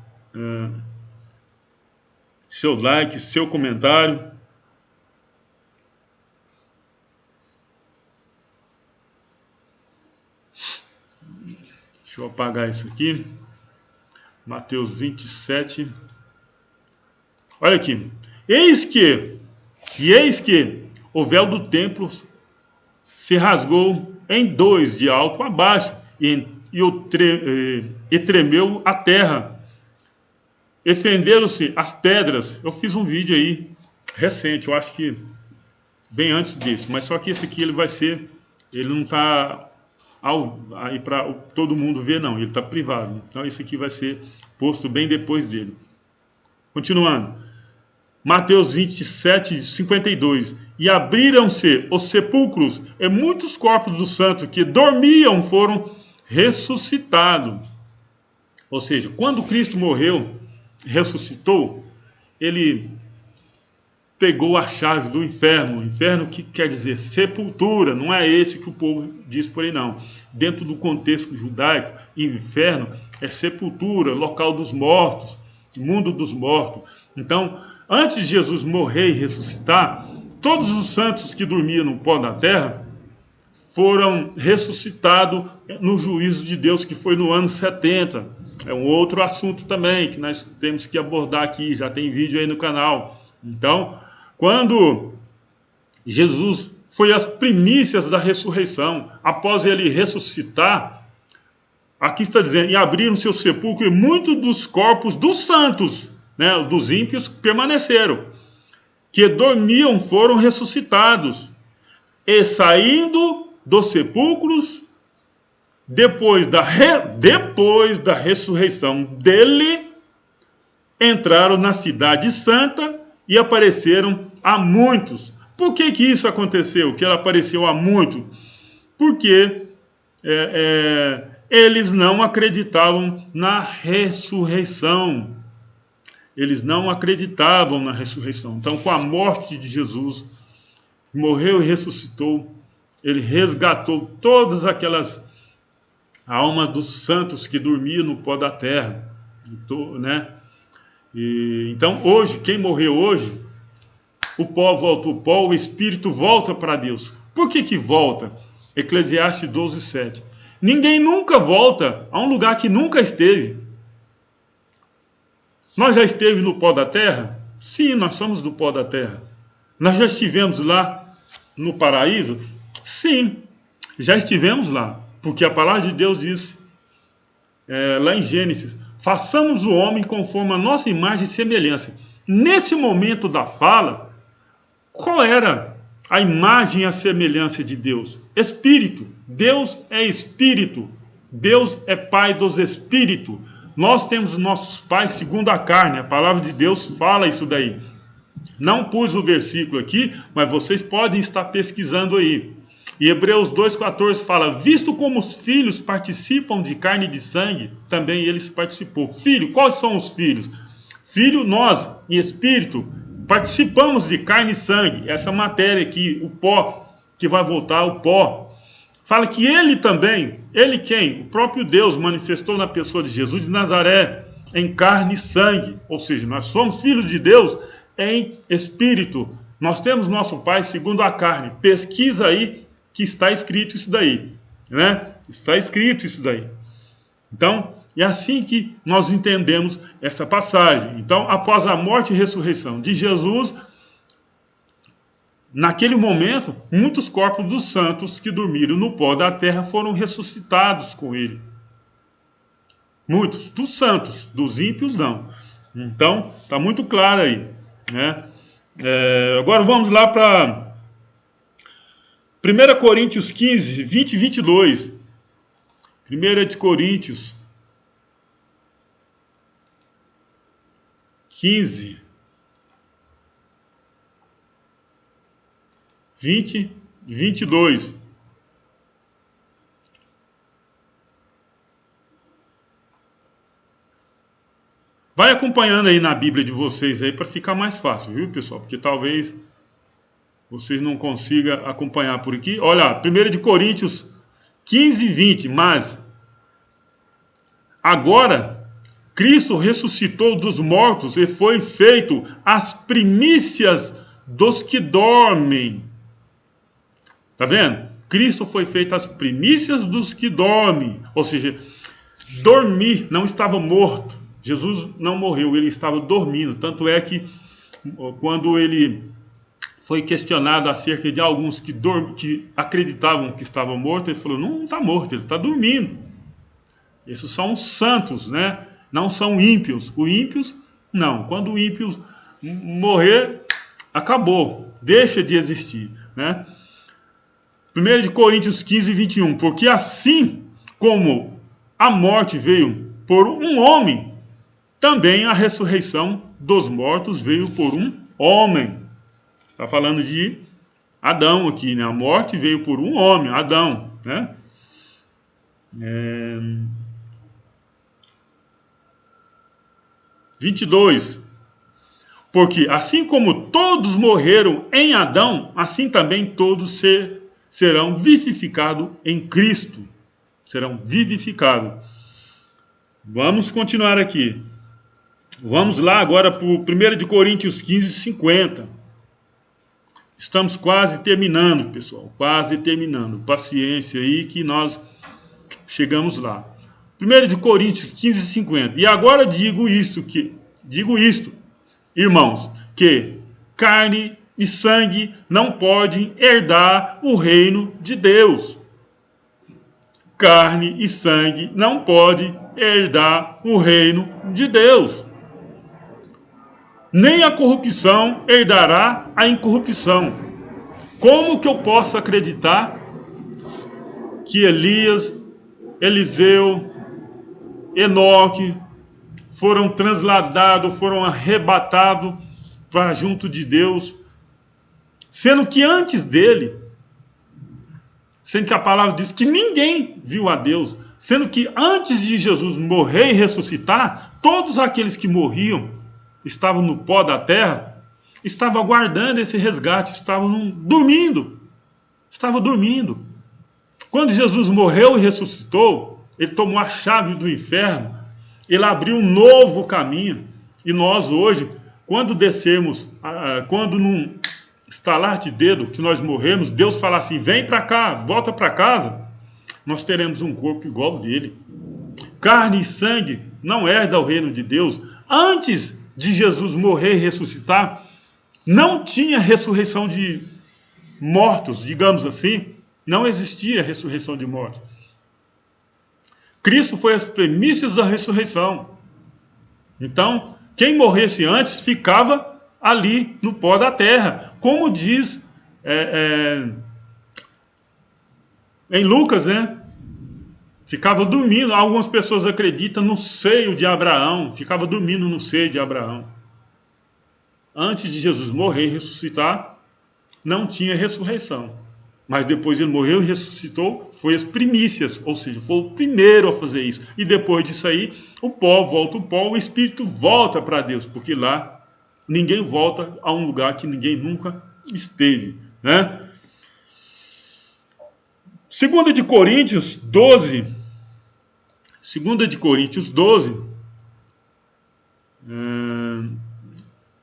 seu like, seu comentário. Deixa eu apagar isso aqui. Mateus 27. Olha aqui. Eis que o véu do templo se rasgou em dois, de alto a baixo, e tremeu a terra. E fenderam-se as pedras. Eu fiz um vídeo aí recente, eu acho que bem antes disso, mas só que esse aqui ele não está aí para todo mundo ver, não, ele está privado. Então esse aqui vai ser posto bem depois dele. Continuando. Mateus 27, 52. E abriram-se os sepulcros, e muitos corpos dos santos que dormiam foram ressuscitados. Ou seja, quando Cristo morreu, ressuscitou, ele pegou a chave do inferno. Inferno que quer dizer sepultura, não é esse que o povo diz por aí não. Dentro do contexto judaico, inferno é sepultura, local dos mortos, mundo dos mortos. Então, antes de Jesus morrer e ressuscitar, todos os santos que dormiam no pó da terra foram ressuscitados no juízo de Deus, que foi no ano 70. É um outro assunto também que nós temos que abordar aqui, já tem vídeo aí no canal. Então, quando Jesus foi as primícias da ressurreição, após ele ressuscitar, aqui está dizendo, e abriram seu sepulcro, e muitos dos corpos dos santos, né, dos ímpios, permaneceram, que dormiam foram ressuscitados, e saindo dos sepulcros, depois da ressurreição dele, entraram na cidade santa e apareceram a muitos. Por que isso aconteceu? Que ela apareceu a muitos? Porque eles não acreditavam na ressurreição. Eles não acreditavam na ressurreição. Então, com a morte de Jesus, morreu e ressuscitou, ele resgatou todas aquelas almas dos santos que dormiam no pó da terra, né? Então, hoje, quem morreu hoje, o pó volta ao pó, o espírito volta para Deus. Por que volta? Eclesiastes 12:7. Ninguém nunca volta a um lugar que nunca esteve. Nós já estivemos no pó da terra? Sim, nós somos do pó da terra. Nós já estivemos lá no paraíso? Sim, já estivemos lá. Porque a palavra de Deus diz, lá em Gênesis, façamos o homem conforme a nossa imagem e semelhança. Nesse momento da fala, qual era a imagem e a semelhança de Deus? Espírito. Deus é espírito. Deus é pai dos espíritos. Nós temos nossos pais segundo a carne. A palavra de Deus fala isso daí. Não pus o versículo aqui, mas vocês podem estar pesquisando aí. E Hebreus 2,14 fala, visto como os filhos participam de carne e de sangue, também eles participou. Filho, quais são os filhos? Filho, nós, em espírito, participamos de carne e sangue. Essa matéria aqui, o pó, que vai voltar ao pó. Fala que ele também, ele quem? O próprio Deus manifestou na pessoa de Jesus de Nazaré, em carne e sangue. Ou seja, nós somos filhos de Deus em espírito. Nós temos nosso Pai segundo a carne. Pesquisa aí que está escrito isso daí, né? Está escrito isso daí. Então, é assim que nós entendemos essa passagem. Então, após a morte e ressurreição de Jesus, naquele momento, muitos corpos dos santos que dormiram no pó da terra foram ressuscitados com ele. Muitos, dos santos, dos ímpios não. Então, está muito claro aí, né? Agora vamos lá para 1 Coríntios 15, 20 e 22. 1 Coríntios 15, 20 e 22. Vai acompanhando aí na Bíblia de vocês aí para ficar mais fácil, viu, pessoal? Porque talvez vocês não consigam acompanhar por aqui. Olha, 1 Coríntios 15, 20. Mas agora Cristo ressuscitou dos mortos e foi feito as primícias dos que dormem. Tá vendo? Cristo foi feito as primícias dos que dormem. Ou seja, dormir, não estava morto. Jesus não morreu, ele estava dormindo. Tanto é que quando ele foi questionado acerca de alguns que acreditavam que estava morto, ele falou, não está morto, ele está dormindo. Esses são os santos, né? Não são ímpios. Os ímpios, não. Quando o ímpio morrer, acabou, deixa de existir, né? 1 Coríntios 15, 21. Porque assim como a morte veio por um homem, também a ressurreição dos mortos veio por um homem. Está falando de Adão aqui, né? A morte veio por um homem, Adão, né? 22. Porque assim como todos morreram em Adão, assim também todos serão vivificados em Cristo. Serão vivificados. Vamos continuar aqui. Vamos lá agora para o 1 Coríntios 15, 50. Estamos quase terminando, pessoal. Quase terminando. Paciência aí que nós chegamos lá. 1 Coríntios 15, 50. E agora digo isto, irmãos, que carne e sangue não podem herdar o reino de Deus. Carne e sangue não podem herdar o reino de Deus. Nem a corrupção herdará a incorrupção. Como que eu posso acreditar que Elias, Eliseu, Enoque foram transladados, foram arrebatados para junto de Deus, sendo que antes dele, sendo que a palavra diz que ninguém viu a Deus, sendo que antes de Jesus morrer e ressuscitar, todos aqueles que morriam, estavam no pó da terra, estavam aguardando esse resgate, estavam dormindo. Quando Jesus morreu e ressuscitou, ele tomou a chave do inferno, ele abriu um novo caminho. E nós hoje, quando descermos, quando num estalar de dedo que nós morremos, Deus fala assim, vem para cá, volta para casa, nós teremos um corpo igual ao dele. Carne e sangue não herda o reino de Deus. Antes de Jesus morrer e ressuscitar, não tinha ressurreição de mortos, digamos assim. Não existia ressurreição de mortos. Cristo foi as premissas da ressurreição. Então, quem morresse antes ficava ali no pó da terra. Como diz em Lucas, né? Ficava dormindo. Algumas pessoas acreditam no seio de Abraão. Ficava dormindo no seio de Abraão. Antes de Jesus morrer e ressuscitar, não tinha ressurreição. Mas depois ele morreu e ressuscitou, foi as primícias, ou seja, foi o primeiro a fazer isso. E depois disso aí, o pó volta ao pó, o espírito volta para Deus, porque lá ninguém volta a um lugar que ninguém nunca esteve, né? 2 de Coríntios 12, 2 de Coríntios 12,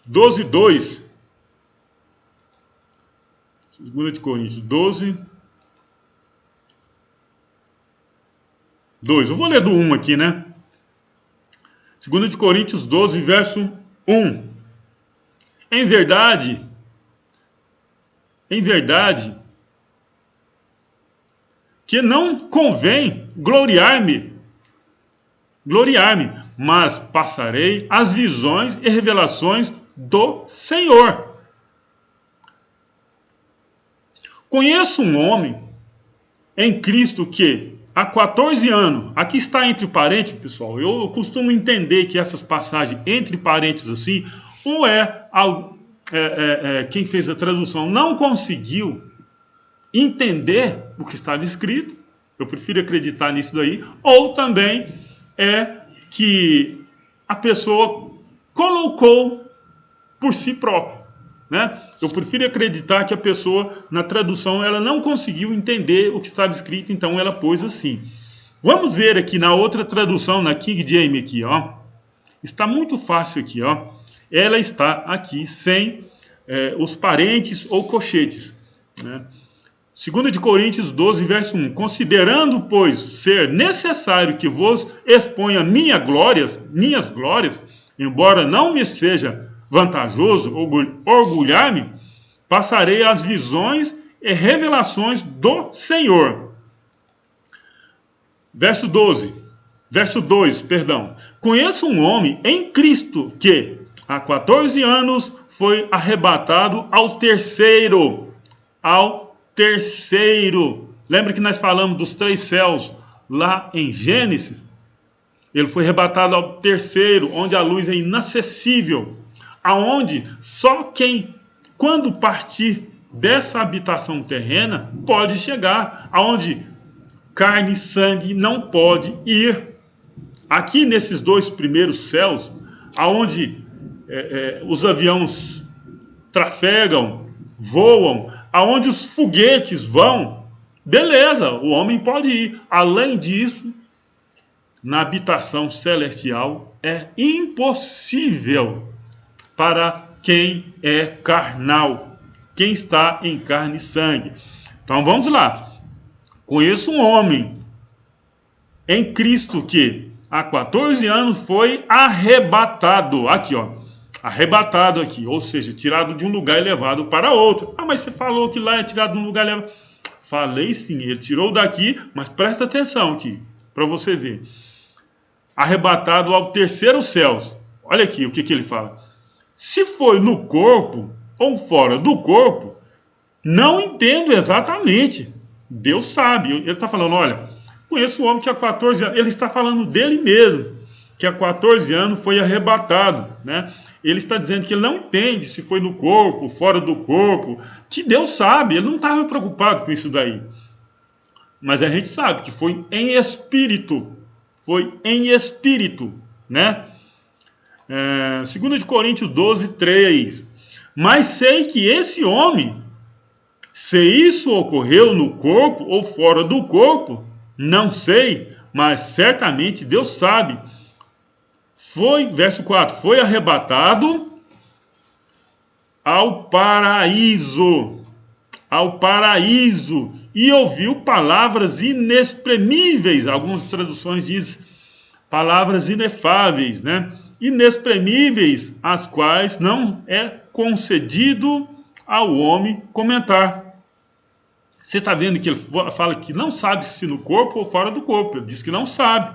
12, 2. 2 de Coríntios 12, 2. Eu vou ler do 1 aqui, né? 2 de Coríntios 12, verso 1. Em verdade, que não convém gloriar-me, mas passarei as visões e revelações do Senhor. Conheço um homem em Cristo que há 14 anos, aqui está entre parênteses, pessoal, eu costumo entender que essas passagens entre parênteses assim, ou quem fez a tradução não conseguiu entender o que estava escrito, eu prefiro acreditar nisso daí, ou também é que a pessoa colocou por si própria. Né? Eu prefiro acreditar que a pessoa, na tradução, ela não conseguiu entender o que estava escrito, então ela pôs assim. Vamos ver aqui na outra tradução, na King James aqui, ó. Está muito fácil aqui, ó. Ela está aqui sem os parênteses ou colchetes. Né? 2 de Coríntios 12, verso 1. Considerando, pois, ser necessário que vos exponha minhas glórias, embora não me seja vantajoso orgulhar-me, passarei as visões e revelações do Senhor. Verso 2, Conheço um homem em Cristo que há 14 anos foi arrebatado ao terceiro. Lembra que nós falamos dos 3 céus lá em Gênesis? Ele foi arrebatado ao terceiro, onde a luz é inacessível. Aonde só quem, quando partir dessa habitação terrena, pode chegar. Aonde carne e sangue não pode ir. Aqui nesses 2 primeiros céus, aonde os aviões trafegam, voam, aonde os foguetes vão, beleza, o homem pode ir. Além disso, na habitação celestial é impossível para quem é carnal, quem está em carne e sangue. Então vamos lá. Conheço um homem em Cristo que há 14 anos foi arrebatado. Aqui, ó. Arrebatado aqui, ou seja, tirado de um lugar e levado para outro. Ah, mas você falou que lá é tirado de um lugar e levado. Falei sim, ele tirou daqui, mas presta atenção aqui, para você ver. Arrebatado ao terceiro céu. Olha aqui o que ele fala. Se foi no corpo ou fora do corpo, não entendo exatamente. Deus sabe. Ele está falando, olha, conheço um homem que há 14 anos, ele está falando dele mesmo, que há 14 anos foi arrebatado, né? Ele está dizendo que ele não entende se foi no corpo, fora do corpo, que Deus sabe, ele não estava preocupado com isso daí. Mas a gente sabe que foi em espírito, né? 2 de Coríntios 12, 3. Mas sei que esse homem, se isso ocorreu no corpo ou fora do corpo, não sei, mas certamente Deus sabe. Verso 4, foi arrebatado ao paraíso, e ouviu palavras inexprimíveis. Algumas traduções dizem palavras inefáveis, né? Inexprimíveis, as quais não é concedido ao homem comentar. Você está vendo que ele fala que não sabe se no corpo ou fora do corpo. Ele diz que não sabe.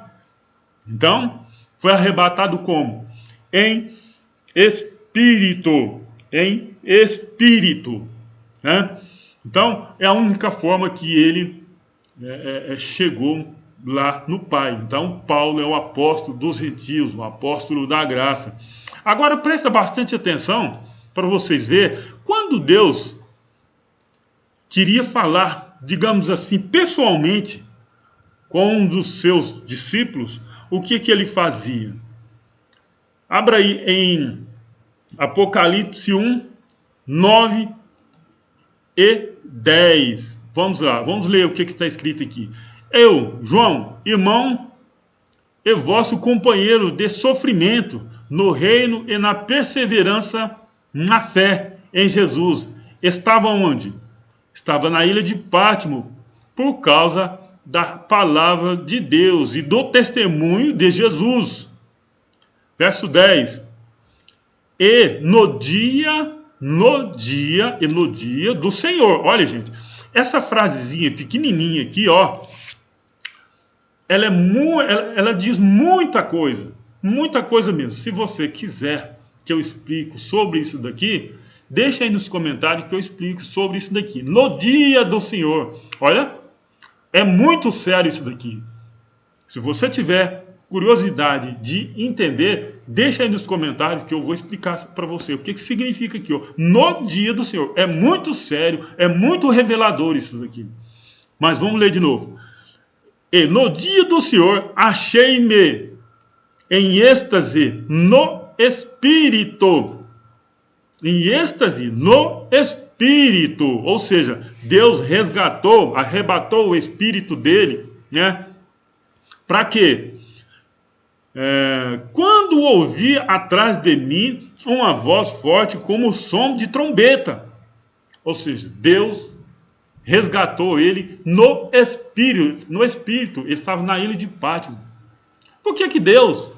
Então, foi arrebatado como? Em espírito. Né? Então, é a única forma que ele chegou lá no Pai. Então, Paulo é o apóstolo dos gentios, o apóstolo da graça. Agora, presta bastante atenção para vocês verem. Quando Deus queria falar, digamos assim, pessoalmente, com um dos seus discípulos, o que ele fazia? Abra aí em Apocalipse 1, 9 e 10. Vamos lá, vamos ler o que está escrito aqui. Eu, João, irmão e vosso companheiro de sofrimento no reino e na perseverança na fé em Jesus. Estava onde? Estava na ilha de Pátimo, por causa da palavra de Deus e do testemunho de Jesus. Verso 10. E no dia do Senhor. Olha, gente, essa frasezinha pequenininha aqui, ó, ela diz muita coisa mesmo. Se você quiser que eu explique sobre isso daqui, deixa aí nos comentários que eu explico sobre isso daqui. No dia do Senhor. Olha, é muito sério isso daqui. Se você tiver curiosidade de entender, deixa aí nos comentários que eu vou explicar para você o que significa aqui, ó. No dia do Senhor. É muito sério, é muito revelador isso daqui. Mas vamos ler de novo. E no dia do Senhor achei-me em êxtase no Espírito. Em êxtase no Espírito. Ou seja, Deus resgatou, arrebatou o Espírito dele, né? Para quê? Quando ouvi atrás de mim uma voz forte como o som de trombeta. Ou seja, Deus resgatou ele no Espírito. No Espírito, ele estava na ilha de Pátimo. Por que Deus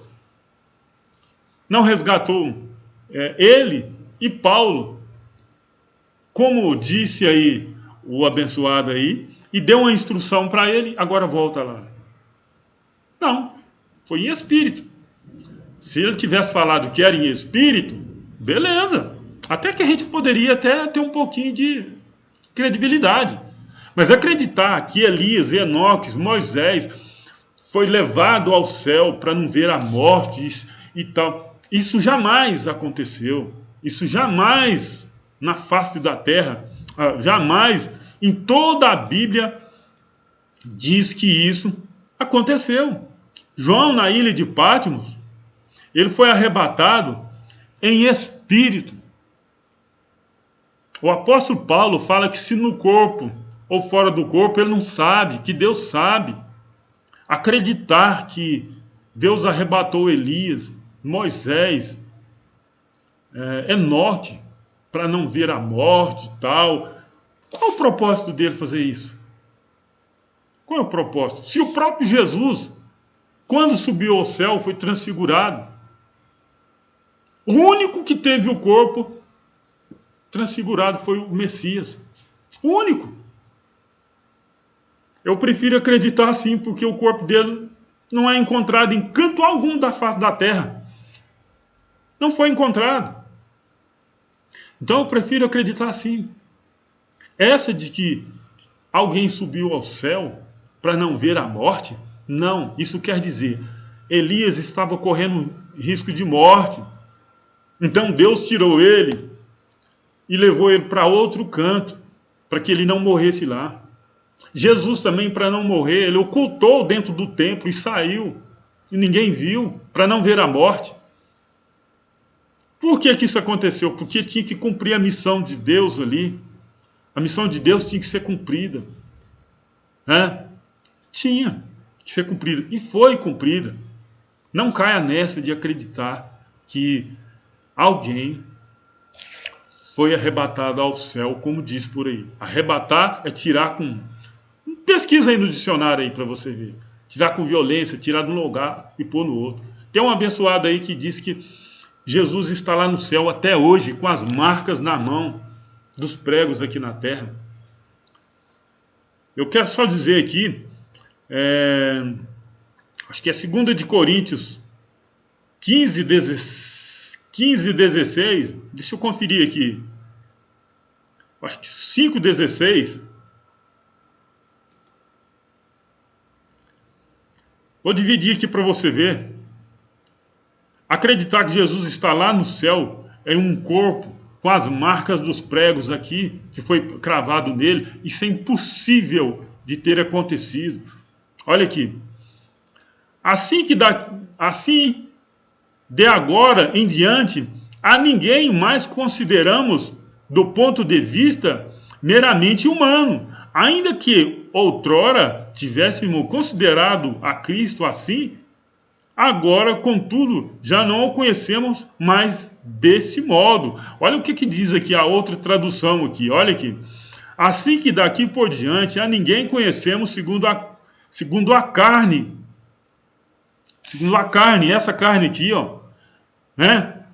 não resgatou ele e Paulo, como disse aí o abençoado aí, e deu uma instrução para ele, agora volta lá? Não, foi em espírito. Se ele tivesse falado que era em espírito, beleza. Até que a gente poderia até ter um pouquinho de credibilidade. Mas acreditar que Elias, Enoque, Moisés foi levado ao céu para não ver a morte e tal, isso jamais aconteceu. Isso jamais na face da terra, jamais em toda a Bíblia diz que isso aconteceu. João, na ilha de Pátmos, Ele foi arrebatado em espírito. O apóstolo Paulo fala que se no corpo ou fora do corpo, ele não sabe, que Deus sabe. Acreditar que Deus arrebatou Elias, Moisés, Enoque, para não ver a morte e tal. Qual o propósito dele fazer isso? Qual é o propósito? Se o próprio Jesus, quando subiu ao céu, foi transfigurado. O único que teve o corpo transfigurado foi o Messias. O único. Eu prefiro acreditar assim, porque o corpo dele não é encontrado em canto algum da face da terra. Não foi encontrado. Então eu prefiro acreditar assim. Essa de que alguém subiu ao céu para não ver a morte, não. Isso quer dizer, Elias estava correndo risco de morte. Então Deus tirou ele e levou ele para outro canto, para que ele não morresse lá. Jesus também, para não morrer, ele ocultou dentro do templo e saiu. E ninguém viu, para não ver a morte. Por que isso aconteceu? Porque tinha que cumprir a missão de Deus ali. A missão de Deus tinha que ser cumprida. Tinha que ser cumprida. E foi cumprida. Não caia nessa de acreditar que alguém foi arrebatado ao céu, como diz por aí. Arrebatar é tirar com... Pesquisa aí no dicionário aí para você ver. Tirar com violência, tirar de um lugar e pôr no outro. Tem um abençoado aí que diz que Jesus está lá no céu até hoje, com as marcas na mão dos pregos aqui na terra. Eu quero só dizer aqui, acho que é 2 de Coríntios 15, 16, deixa eu conferir aqui. Acho que 5,16. Vou dividir aqui para você ver. Acreditar que Jesus está lá no céu em um corpo com as marcas dos pregos aqui, que foi cravado nele, isso é impossível de ter acontecido. Olha aqui. Assim de agora em diante, a ninguém mais consideramos do ponto de vista meramente humano, ainda que outrora tivéssemos considerado a Cristo assim, agora, contudo, já não o conhecemos mais desse modo. Olha o que diz aqui a outra tradução aqui, olha aqui. Assim que daqui por diante a ninguém conhecemos segundo a carne. Segundo a carne, essa carne aqui, ó, né?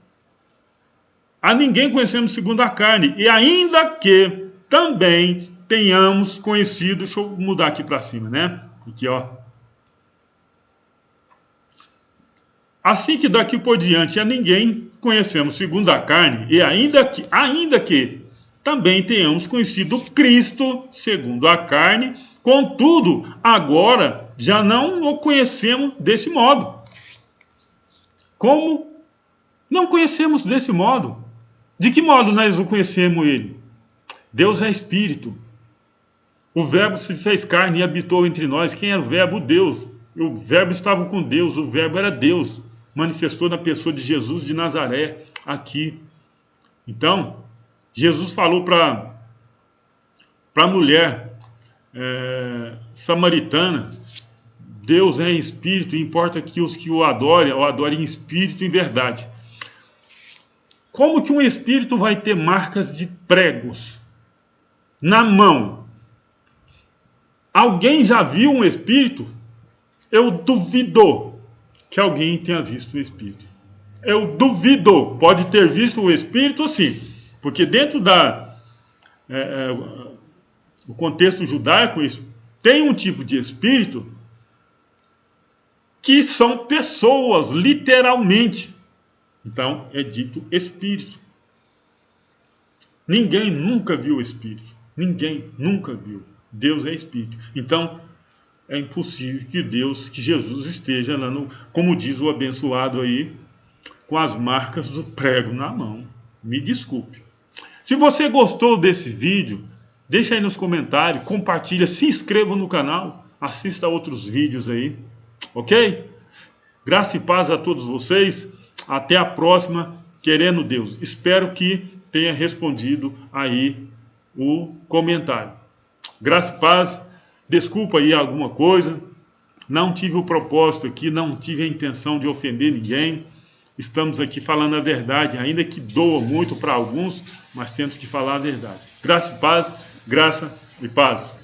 A ninguém conhecemos segundo a carne, e ainda que também tenhamos conhecido, deixa eu mudar aqui para cima, né? Aqui, ó. Assim que daqui por diante a ninguém conhecemos segundo a carne, e ainda que também tenhamos conhecido Cristo segundo a carne, contudo, agora já não o conhecemos desse modo. Como não conhecemos desse modo? De que modo nós o conhecemos ele? Deus é Espírito. O Verbo se fez carne e habitou entre nós. Quem era o Verbo? Deus. O Verbo estava com Deus, o Verbo era Deus. Manifestou na pessoa de Jesus de Nazaré aqui. Então, Jesus falou para a mulher samaritana, Deus é em espírito, e importa que os que o adorem em espírito e em verdade. Como que um espírito vai ter marcas de pregos na mão? Alguém já viu um espírito? Eu duvido que alguém tenha visto o espírito. Eu duvido. Pode ter visto o espírito, sim. Porque dentro do contexto judaico, tem um tipo de espírito que são pessoas, literalmente. Então, é dito espírito. Ninguém nunca viu o espírito. Ninguém nunca viu. Deus é espírito. Então, é impossível que Jesus esteja lá como diz o abençoado aí, com as marcas do prego na mão. Me desculpe. Se você gostou desse vídeo, deixa aí nos comentários, compartilha, se inscreva no canal, assista a outros vídeos aí, ok? Graça e paz a todos vocês. Até a próxima, querendo Deus. Espero que tenha respondido aí o comentário. Graça e paz. Desculpa aí alguma coisa. Não tive o propósito aqui, não tive a intenção de ofender ninguém. Estamos aqui falando a verdade, ainda que doa muito para alguns, mas temos que falar a verdade. Graça e paz, graça e paz.